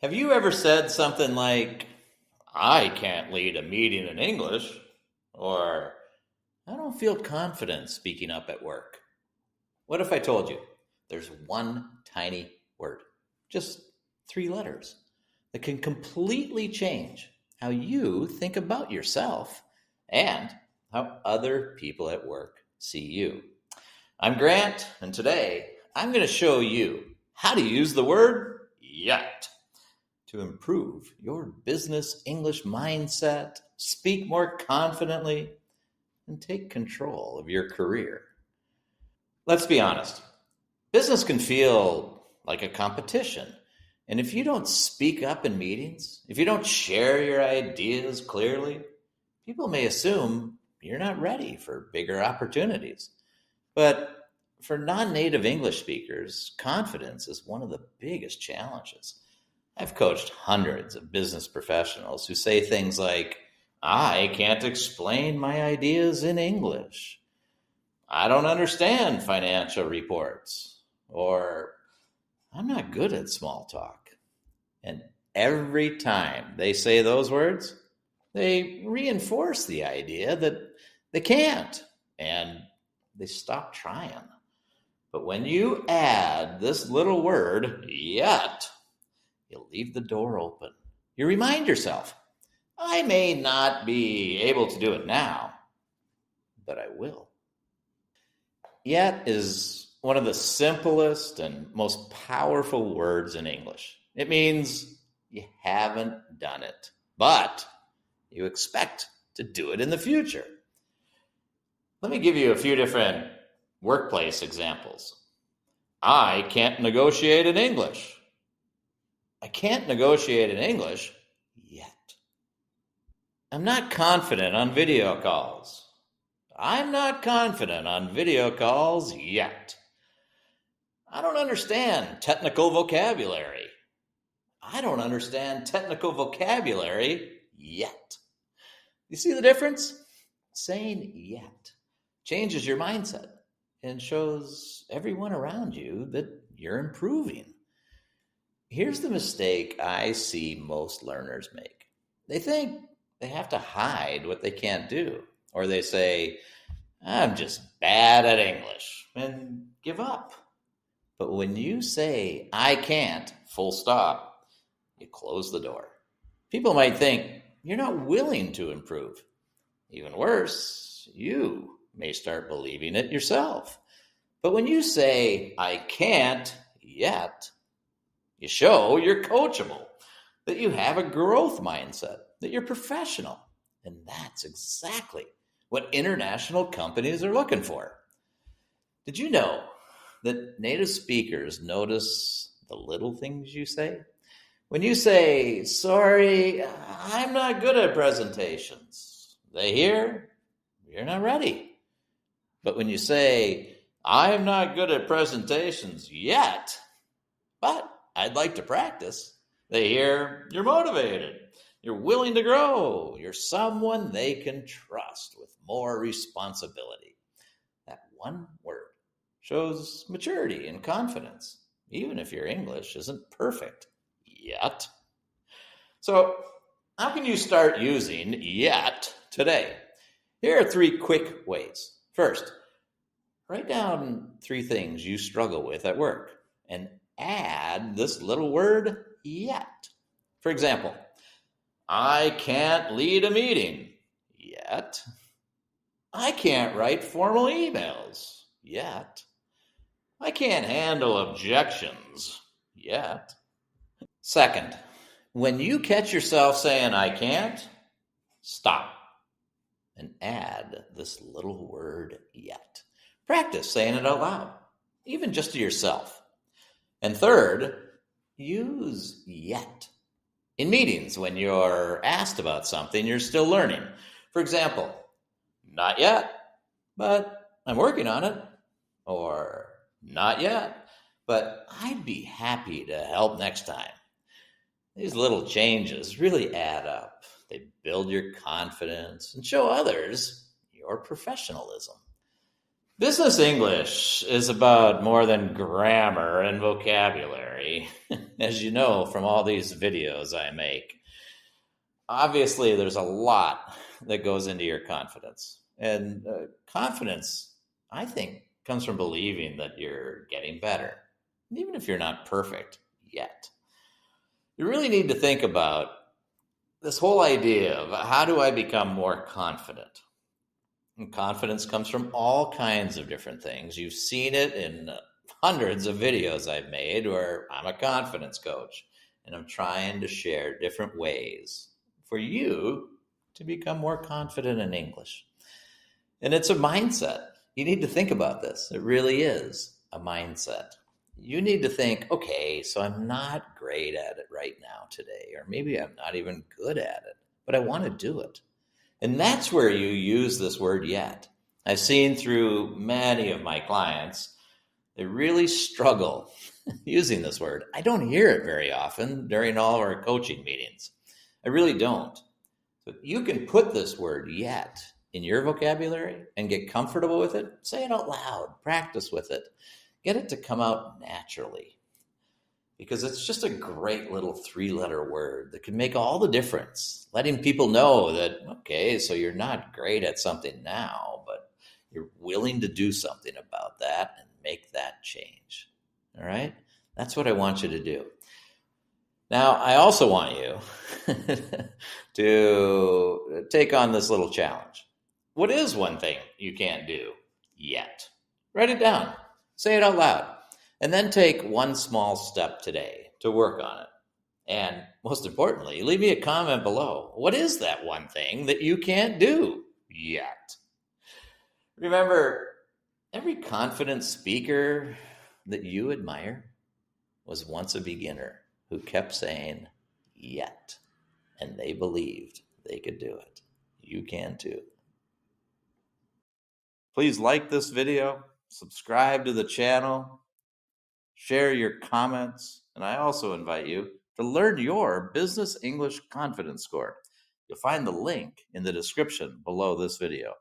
Have you ever said something like, I can't lead a meeting in English, or I don't feel confident speaking up at work? What if I told you there's one tiny word, just three letters, that can completely change how you think about yourself and how other people at work see you? I'm Grant, and today I'm going to show you how to use the word yet to improve your business English mindset, speak more confidently, and take control of your career. Let's be honest, business can feel like a competition. And if you don't speak up in meetings, if you don't share your ideas clearly, people may assume you're not ready for bigger opportunities. But for non native English speakers, confidence is one of the biggest challenges. I've coached hundreds of business professionals who say things like, I can't explain my ideas in English. I don't understand financial reports. Or I'm not good at small talk. And every time they say those words, they reinforce the idea that they can't and they stop trying. But when you add this little word, yet, you leave the door open. You remind yourself, I may not be able to do it now, but I will. Yet is one of the simplest and most powerful words in English. It means you haven't done it, but you expect to do it in the future. Let me give you a few different workplace examples. I can't negotiate in English. I can't negotiate in English yet. I'm not confident on video calls. I'm not confident on video calls yet. I don't understand technical vocabulary. I don't understand technical vocabulary yet. You see the difference? Saying yet changes your mindset and shows everyone around you that you're improving. Here's the mistake I see most learners make. They think they have to hide what they can't do, or they say, I'm just bad at English, and give up. But when you say, I can't, full stop, you close the door. People might think you're not willing to improve. Even worse, you may start believing it yourself. But when you say, I can't yet, you show you're coachable, that you have a growth mindset, that you're professional. And that's exactly what international companies are looking for. Did you know that native speakers notice the little things you say? When you say, sorry, I'm not good at presentations, they hear you're not ready. But when you say, I'm not good at presentations yet, but I'd like to practice, they hear you're motivated, you're willing to grow, you're someone they can trust with more responsibility. That one word shows maturity and confidence, even if your English isn't perfect yet. So, how can you start using yet today? Here are three quick ways. First, write down three things you struggle with at work and add this little word yet. For example, I can't lead a meeting yet. I can't write formal emails yet. I can't handle objections yet. Second, when you catch yourself saying I can't, stop and add this little word yet. Practice saying it out loud, even just to yourself. And third, use yet in meetings when you're asked about something you're still learning. For example, not yet, but I'm working on it. Or not yet, but I'd be happy to help next time. These little changes really add up. They build your confidence and show others your professionalism. Business English is about more than grammar and vocabulary, as you know from all these videos I make. Obviously, there's a lot that goes into your confidence. And confidence, I think, comes from believing that you're getting better, even if you're not perfect yet. You really need to think about this whole idea of how do I become more confident? And confidence comes from all kinds of different things. You've seen it in hundreds of videos I've made where I'm a confidence coach and I'm trying to share different ways for you to become more confident in English. And it's a mindset. You need to think about this. It really is a mindset. You need to think, okay, so I'm not great at it right now today, or maybe I'm not even good at it, but I want to do it. And that's where you use this word yet. I've seen through many of my clients, they really struggle using this word. I don't hear it very often during all of our coaching meetings. I really don't. So you can put this word yet in your vocabulary and get comfortable with it. Say it out loud, practice with it, get it to come out naturally because it's just a great little 3-letter word that can make all the difference. Letting people know that, okay, so you're not great at something now, but you're willing to do something about that and make that change. All right? That's what I want you to do. Now, I also want you to take on this little challenge. What is one thing you can't do yet? Write it down. Say it out loud. And then take one small step today to work on it. And most importantly, leave me a comment below. What is that one thing that you can't do yet? Remember, every confident speaker that you admire was once a beginner who kept saying, yet. And they believed they could do it. You can too. Please like this video, subscribe to the channel, share your comments, and I also invite you to learn your Business English Confidence Score. You'll find the link in the description below this video.